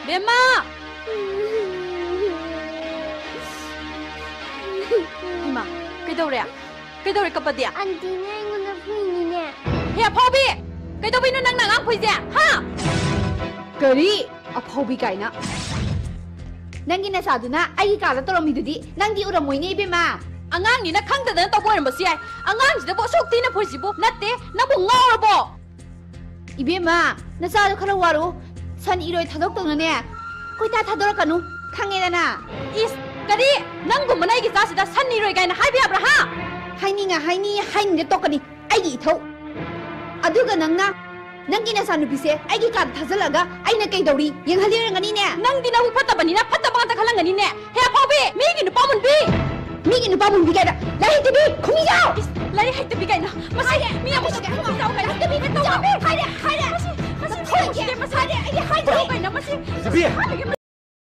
เบมมา이마 그도래야 그도래 까빠디야 안티네 이거는 부인이네 야 포비 그도비는 낭낭 안 보이지 하 그리 포비 가이나 낭기네 사두나 아이 가라 떨어미두디 낭디 우라 모이네 이베마 아강니나 강다는 또 보이는 뭐시야 아강지도 뭐 속티나 보시고 나때 나뭐 ngawrabo 이베마 나사도 카라 와로 산 이로에 타덕동네 코이타 타도락가누 강해다나 이스 까리 낭구만 아이기 자시다 산이로이 가이나 하이비아브라 하 하이닝아 하이닝데 똑까니 아이기 이토 아두가 낭나 낭기네 사누비세 아이기 가 타절라가 아이나 깨이더리 영할리랑가니네 낭디나 후파타바니나 파타바간타 칼랑가니네 해 포비 미기 누빠문 비 미기 누빠문 비가다 라히트비 공이자 라이 하이트비 가이나 마시 미야 무시 공이자 가이나 하이트비 가 또비 하이레 마시 마시 마시 마시 마시 하이트비 가이나 마시 Sabi!